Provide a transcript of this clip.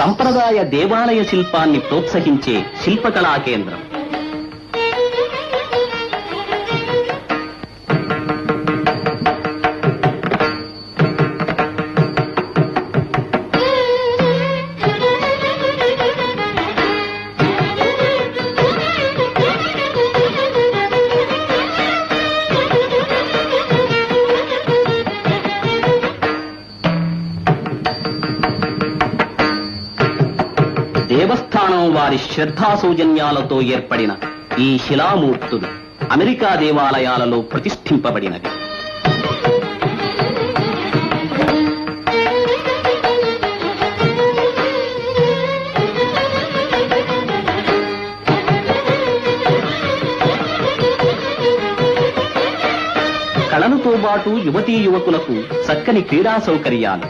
సంప్రదాయ దేవాలయ శిల్పాన్ని ప్రోత్సహించే శిల్పకళా కేంద్రం. దేవస్థానం వారి శ్రద్ధా సౌజన్యాలతో ఏర్పడిన ఈ శిలామూర్తులు అమెరికా దేవాలయాలలో ప్రతిష్ఠింపబడినవి. కళలతో పాటు యువతీ యువకులకు చక్కని క్రీడా సౌకర్యాలు,